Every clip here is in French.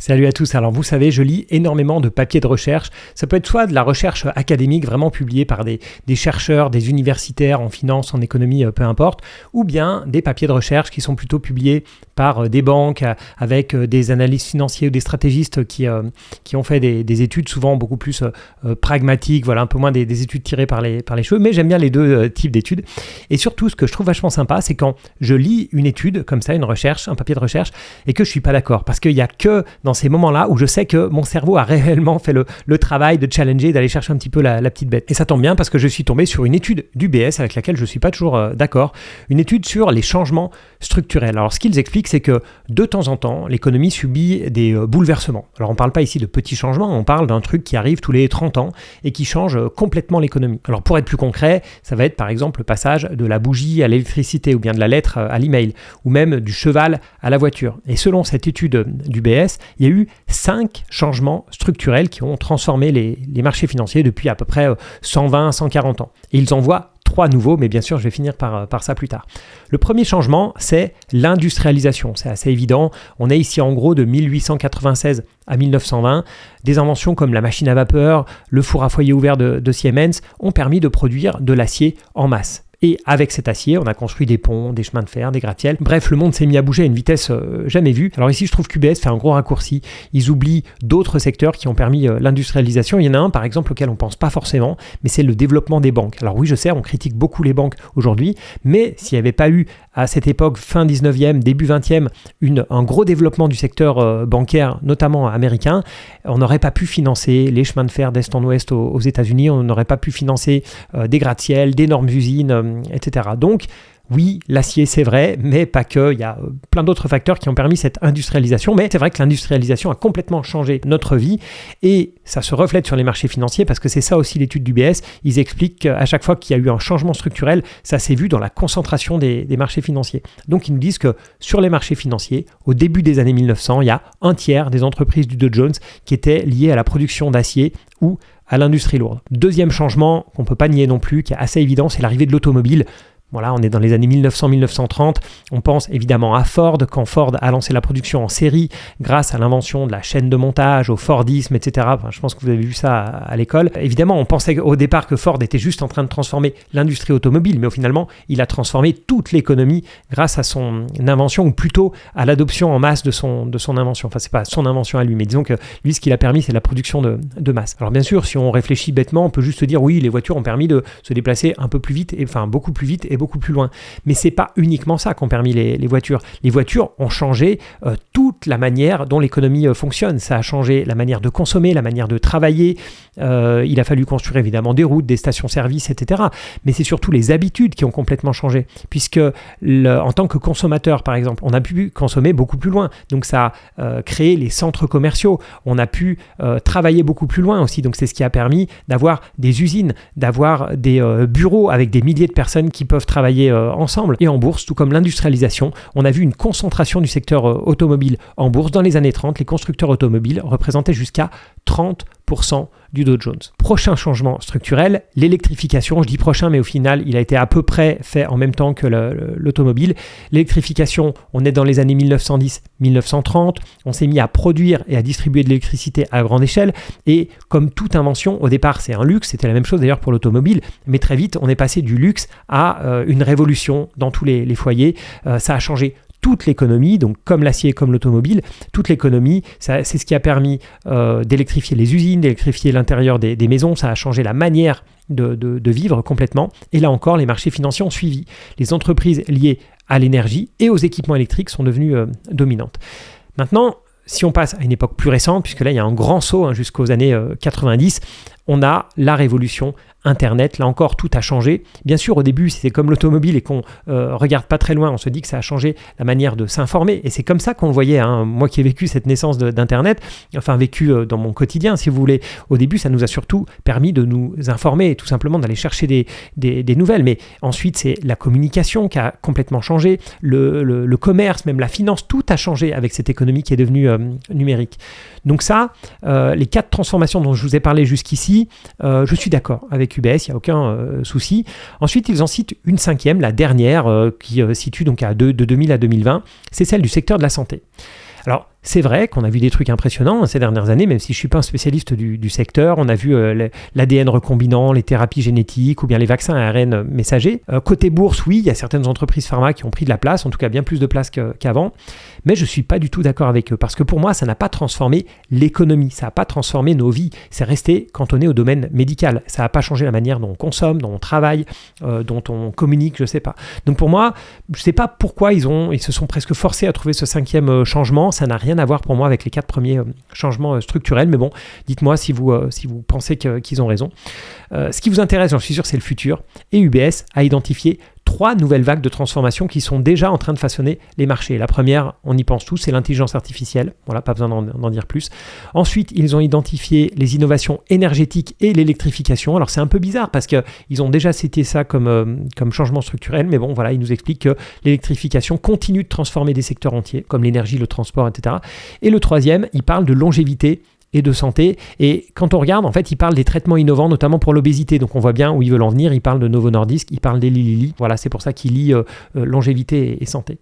Salut à tous, alors vous savez, je lis énormément de papiers de recherche. Ça peut être soit de la recherche académique vraiment publiée par des chercheurs, des universitaires en finance, en économie, peu importe, ou bien des papiers de recherche qui sont plutôt publiés par des banques avec des analystes financiers ou des stratégistes qui ont fait des études souvent beaucoup plus pragmatiques, voilà, un peu moins des études tirées par les cheveux, mais j'aime bien les deux types d'études. Et surtout, ce que je trouve vachement sympa, c'est quand je lis une étude comme ça, une recherche, un papier de recherche, et que je suis pas d'accord, parce qu'il y a que dans ces moments-là où je sais que mon cerveau a réellement fait le travail de challenger, d'aller chercher un petit peu la petite bête. Et ça tombe bien parce que je suis tombé sur une étude d'UBS avec laquelle je ne suis pas toujours d'accord, une étude sur les changements structurels. Alors ce qu'ils expliquent, c'est que de temps en temps, l'économie subit des bouleversements. Alors on ne parle pas ici de petits changements, on parle d'un truc qui arrive tous les 30 ans et qui change complètement l'économie. Alors pour être plus concret, ça va être par exemple le passage de la bougie à l'électricité ou bien de la lettre à l'email ou même du cheval à la voiture. Et selon cette étude d'UBS, il y a eu 5 changements structurels qui ont transformé les marchés financiers depuis à peu près 120-140 ans. Et ils en voient 3 nouveaux, mais bien sûr, je vais finir par ça plus tard. Le premier changement, c'est l'industrialisation. C'est assez évident. On est ici en gros de 1896 à 1920. Des inventions comme la machine à vapeur, le four à foyer ouvert de Siemens ont permis de produire de l'acier en masse. Et avec cet acier, on a construit des ponts, des chemins de fer, des gratte-ciels. Bref, le monde s'est mis à bouger à une vitesse jamais vue. Alors ici, je trouve qu'UBS fait un gros raccourci. Ils oublient d'autres secteurs qui ont permis l'industrialisation. Il y en a un, par exemple, auquel on ne pense pas forcément, mais c'est le développement des banques. Alors oui, je sais, on critique beaucoup les banques aujourd'hui, mais s'il n'y avait pas eu à cette époque, fin 19e, début 20e, un gros développement du secteur bancaire, notamment américain, on n'aurait pas pu financer les chemins de fer d'est en ouest aux États-Unis, on n'aurait pas pu financer des gratte-ciels, d'énormes usines, etc. Donc, oui, l'acier, c'est vrai, mais pas que. Il y a plein d'autres facteurs qui ont permis cette industrialisation. Mais c'est vrai que l'industrialisation a complètement changé notre vie et ça se reflète sur les marchés financiers parce que c'est ça aussi l'étude d'UBS. Ils expliquent qu'à chaque fois qu'il y a eu un changement structurel, ça s'est vu dans la concentration des marchés financiers. Donc, ils nous disent que sur les marchés financiers, au début des années 1900, il y a un tiers des entreprises du Dow Jones qui étaient liées à la production d'acier ou à l'industrie lourde. Deuxième changement qu'on ne peut pas nier non plus, qui est assez évident, c'est l'arrivée de l'automobile. Voilà, on est dans les années 1900-1930. On pense évidemment à Ford, quand Ford a lancé la production en série grâce à l'invention de la chaîne de montage, au Fordisme, etc. Enfin, je pense que vous avez vu ça à l'école. Évidemment, on pensait au départ que Ford était juste en train de transformer l'industrie automobile, mais finalement, il a transformé toute l'économie grâce à son invention, ou plutôt à l'adoption en masse de son invention. Enfin, c'est pas son invention à lui, mais disons que lui, ce qu'il a permis, c'est la production de masse. Alors bien sûr, si on réfléchit bêtement, on peut juste se dire, oui, les voitures ont permis de se déplacer un peu plus vite, beaucoup plus vite et beaucoup plus loin. Mais c'est pas uniquement ça qu'ont permis les voitures. Les voitures ont changé toute la manière dont l'économie fonctionne. Ça a changé la manière de consommer, la manière de travailler. Il a fallu construire évidemment des routes, des stations-service, etc. Mais c'est surtout les habitudes qui ont complètement changé. Puisque en tant que consommateur, par exemple, on a pu consommer beaucoup plus loin. Donc ça a créé les centres commerciaux. On a pu travailler beaucoup plus loin aussi. Donc c'est ce qui a permis d'avoir des usines, d'avoir des bureaux avec des milliers de personnes qui peuvent travailler ensemble. Et en bourse, tout comme l'industrialisation, on a vu une concentration du secteur automobile en bourse. Dans les années 30, les constructeurs automobiles représentaient jusqu'à 30% du Dow Jones. Prochain changement structurel, l'électrification. Je dis prochain, mais au final, il a été à peu près fait en même temps que l'automobile. L'électrification, on est dans les années 1910-1930. On s'est mis à produire et à distribuer de l'électricité à grande échelle. Et comme toute invention, au départ, c'est un luxe. C'était la même chose d'ailleurs pour l'automobile. Mais très vite, on est passé du luxe à une révolution dans tous les foyers. Ça a changé toute l'économie, donc comme l'acier, comme l'automobile, toute l'économie, c'est ce qui a permis d'électrifier les usines, d'électrifier l'intérieur des maisons, ça a changé la manière de vivre complètement. Et là encore, les marchés financiers ont suivi. Les entreprises liées à l'énergie et aux équipements électriques sont devenues dominantes. Maintenant, si on passe à une époque plus récente, puisque là il y a un grand saut jusqu'aux années 90, on a la révolution Internet. Là encore, tout a changé. Bien sûr, au début, c'est comme l'automobile et qu'on regarde pas très loin, on se dit que ça a changé la manière de s'informer. Et c'est comme ça qu'on le voyait. Moi qui ai vécu cette naissance d'Internet, enfin vécu dans mon quotidien, si vous voulez, au début, ça nous a surtout permis de nous informer et tout simplement d'aller chercher des nouvelles. Mais ensuite, c'est la communication qui a complètement changé, le commerce, même la finance, tout a changé avec cette économie qui est devenue numérique. Donc ça, les 4 transformations dont je vous ai parlé jusqu'ici, je suis d'accord avec UBS, il n'y a aucun souci. Ensuite, ils en citent une 5e, la dernière, qui situe donc de 2000 à 2020, c'est celle du secteur de la santé. Alors, c'est vrai qu'on a vu des trucs impressionnants ces dernières années, même si je ne suis pas un spécialiste du secteur. On a vu l'ADN recombinant, les thérapies génétiques ou bien les vaccins à ARN messagers. Côté bourse, oui, il y a certaines entreprises pharma qui ont pris de la place, en tout cas bien plus de place qu'avant, mais je ne suis pas du tout d'accord avec eux parce que pour moi, ça n'a pas transformé l'économie, ça n'a pas transformé nos vies, c'est resté cantonné au domaine médical. Ça n'a pas changé la manière dont on consomme, dont on travaille, dont on communique, je ne sais pas. Donc pour moi, je ne sais pas pourquoi ils se sont presque forcés à trouver ce 5e changement. Ça n'a rien à voir pour moi avec les 4 premiers changements structurels, mais bon, dites-moi si vous pensez qu'ils ont raison. Ce qui vous intéresse, j'en suis sûr, c'est le futur. Et UBS a identifié 3 nouvelles vagues de transformation qui sont déjà en train de façonner les marchés. La première, on y pense tous, c'est l'intelligence artificielle. Voilà, pas besoin d'en dire plus. Ensuite, ils ont identifié les innovations énergétiques et l'électrification. Alors, c'est un peu bizarre parce qu'ils ont déjà cité ça comme changement structurel, mais bon, voilà, ils nous expliquent que l'électrification continue de transformer des secteurs entiers, comme l'énergie, le transport, etc. Et le troisième, ils parlent de longévité et de santé. Et quand on regarde, en fait, ils parlent des traitements innovants, notamment pour l'obésité. Donc, on voit bien où ils veulent en venir. Ils parlent de Novo Nordisk, ils parlent d'Eli Lilly. Voilà, c'est pour ça qu'ils lient longévité et santé.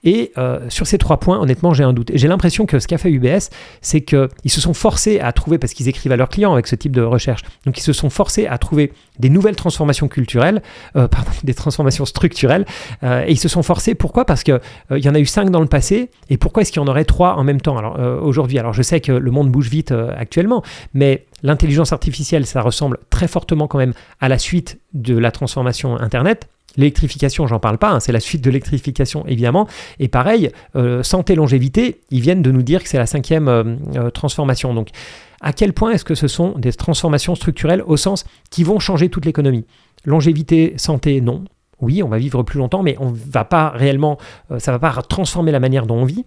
Et sur ces 3 points, honnêtement, j'ai un doute. Et j'ai l'impression que ce qu'a fait UBS, c'est qu'ils se sont forcés à trouver, parce qu'ils écrivent à leurs clients avec ce type de recherche, donc ils se sont forcés à trouver des nouvelles transformations des transformations structurelles. Et ils se sont forcés, pourquoi ? Parce qu'il y en a eu 5 dans le passé. Et pourquoi est-ce qu'il y en aurait 3 en même temps aujourd'hui ? Alors, je sais que le monde bouge vite actuellement, mais l'intelligence artificielle, ça ressemble très fortement quand même à la suite de la transformation Internet. L'électrification, j'en parle pas, c'est la suite de l'électrification évidemment. Et pareil, santé, longévité, ils viennent de nous dire que c'est la 5e transformation. Donc, à quel point est-ce que ce sont des transformations structurelles au sens qui vont changer toute l'économie ? Longévité, santé, non. Oui, on va vivre plus longtemps, mais on va pas réellement, ça va pas transformer la manière dont on vit.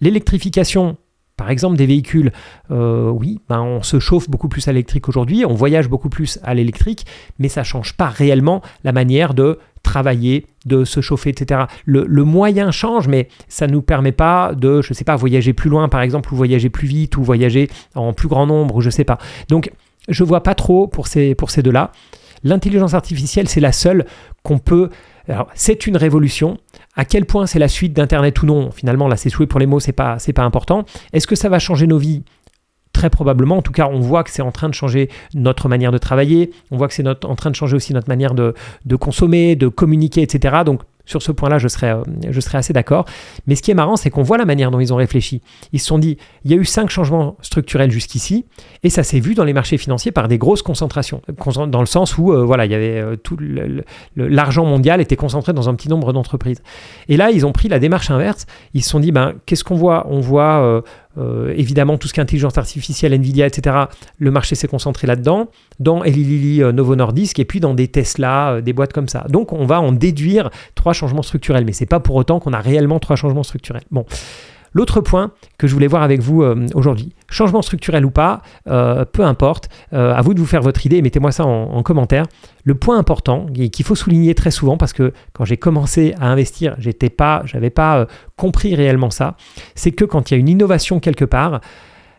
L'électrification, par exemple, des véhicules, oui, on se chauffe beaucoup plus à l'électrique aujourd'hui, on voyage beaucoup plus à l'électrique, mais ça ne change pas réellement la manière de travailler, de se chauffer, etc. Le moyen change, mais ça ne nous permet pas de, je ne sais pas, voyager plus loin, par exemple, ou voyager plus vite, ou voyager en plus grand nombre, ou je ne sais pas. Donc, je ne vois pas trop pour ces deux-là. L'intelligence artificielle, c'est la seule qu'on peut... Alors, c'est une révolution. À quel point c'est la suite d'Internet ou non ? Finalement, là, c'est joué pour les mots, c'est pas important. Est-ce que ça va changer nos vies ? Très probablement. En tout cas, on voit que c'est en train de changer notre manière de travailler. On voit que c'est en train de changer aussi notre manière de consommer, de communiquer, etc. Donc, sur ce point-là, je serais assez d'accord. Mais ce qui est marrant, c'est qu'on voit la manière dont ils ont réfléchi. Ils se sont dit, il y a eu 5 changements structurels jusqu'ici, et ça s'est vu dans les marchés financiers par des grosses concentrations. Dans le sens où, il y avait tout l'argent mondial était concentré dans un petit nombre d'entreprises. Et là, ils ont pris la démarche inverse. Ils se sont dit, qu'est-ce qu'on voit ? On voit évidemment tout ce qui est intelligence artificielle, Nvidia, etc. Le marché s'est concentré là-dedans, dans Eli Lilly, Novo Nordisk, et puis dans des Tesla, des boîtes comme ça. Donc, on va en déduire 3 changements structurels, mais ce n'est pas pour autant qu'on a réellement 3 changements structurels. Bon. L'autre point que je voulais voir avec vous aujourd'hui, changement structurel ou pas, peu importe, à vous de vous faire votre idée et mettez-moi ça en commentaire. Le point important et qu'il faut souligner très souvent, parce que quand j'ai commencé à investir, j'avais pas compris réellement ça, c'est que quand il y a une innovation quelque part,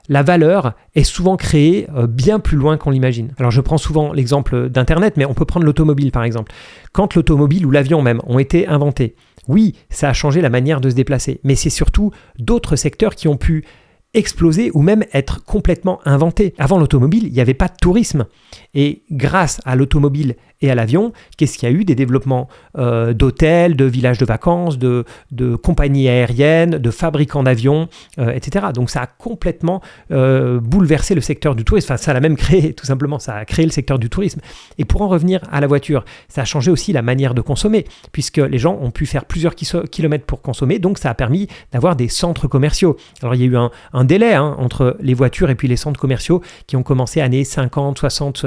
la valeur est souvent créée bien plus loin qu'on l'imagine. Alors je prends souvent l'exemple d'Internet, mais on peut prendre l'automobile par exemple. Quand l'automobile ou l'avion même ont été inventés, oui, ça a changé la manière de se déplacer, mais c'est surtout d'autres secteurs qui ont pu exploser ou même être complètement inventés. Avant l'automobile, il n'y avait pas de tourisme. Et grâce à l'automobile et à l'avion, qu'est-ce qu'il y a eu ? Des développements d'hôtels, de villages de vacances, de compagnies aériennes, de fabricants d'avions, etc. Donc ça a complètement bouleversé le secteur du tourisme. Enfin, ça l'a même créé, tout simplement. Ça a créé le secteur du tourisme. Et pour en revenir à la voiture, ça a changé aussi la manière de consommer, puisque les gens ont pu faire plusieurs kilomètres pour consommer. Donc ça a permis d'avoir des centres commerciaux. Alors il y a eu un délai entre les voitures et puis les centres commerciaux qui ont commencé années 50, 60,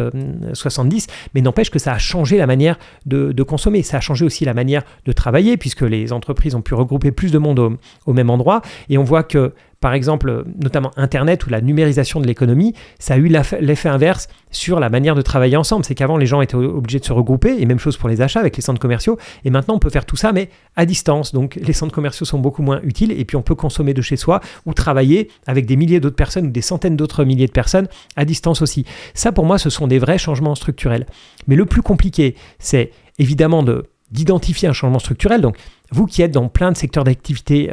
70, mais n'empêche que ça a changé la manière de consommer. Ça a changé aussi la manière de travailler, puisque les entreprises ont pu regrouper plus de monde au même endroit. Et on voit que, par exemple, notamment Internet ou la numérisation de l'économie, ça a eu l'effet inverse sur la manière de travailler ensemble. C'est qu'avant, les gens étaient obligés de se regrouper, et même chose pour les achats avec les centres commerciaux. Et maintenant, on peut faire tout ça, mais à distance. Donc, les centres commerciaux sont beaucoup moins utiles, et puis on peut consommer de chez soi ou travailler avec des milliers d'autres personnes ou des centaines d'autres milliers de personnes à distance aussi. Ça, pour moi, ce sont des vrais changements structurels. Mais le plus compliqué, c'est évidemment d'identifier un changement structurel. Donc, vous qui êtes dans plein de secteurs d'activité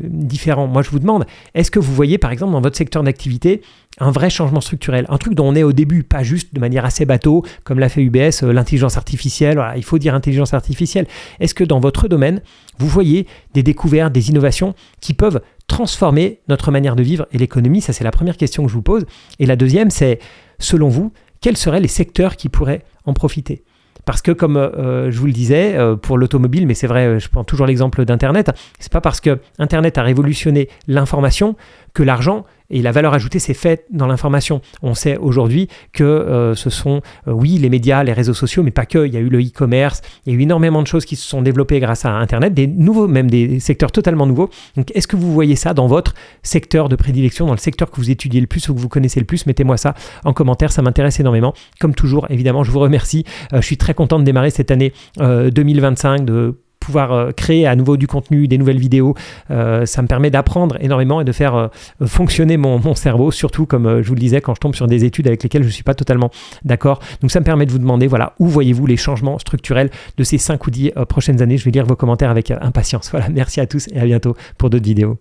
différents, moi je vous demande, est-ce que vous voyez par exemple dans votre secteur d'activité un vrai changement structurel, un truc dont on est au début, pas juste de manière assez bateau, comme l'a fait UBS, l'intelligence artificielle, voilà, il faut dire intelligence artificielle. Est-ce que dans votre domaine, vous voyez des découvertes, des innovations qui peuvent transformer notre manière de vivre et l'économie? Ça, c'est la première question que je vous pose. Et la deuxième, c'est, selon vous, quels seraient les secteurs qui pourraient en profiter? Parce que comme je vous le disais, pour l'automobile, mais c'est vrai, je prends toujours l'exemple d'Internet, c'est pas parce que Internet a révolutionné l'information que l'argent et la valeur ajoutée s'est faite dans l'information. On sait aujourd'hui que ce sont, oui, les médias, les réseaux sociaux, mais pas que. Il y a eu le e-commerce, il y a eu énormément de choses qui se sont développées grâce à Internet, des nouveaux, même des secteurs totalement nouveaux. Donc, est-ce que vous voyez ça dans votre secteur de prédilection, dans le secteur que vous étudiez le plus ou que vous connaissez le plus? Mettez-moi ça en commentaire, ça m'intéresse énormément. Comme toujours, évidemment, je vous remercie. Je suis très content de démarrer cette année 2025, de pouvoir créer à nouveau du contenu, des nouvelles vidéos. Ça me permet d'apprendre énormément et de faire fonctionner mon cerveau, surtout comme je vous le disais, quand je tombe sur des études avec lesquelles je ne suis pas totalement d'accord. Donc ça me permet de vous demander, voilà, où voyez-vous les changements structurels de ces 5 ou 10 prochaines années? Je vais lire vos commentaires avec impatience. Voilà, merci à tous et à bientôt pour d'autres vidéos.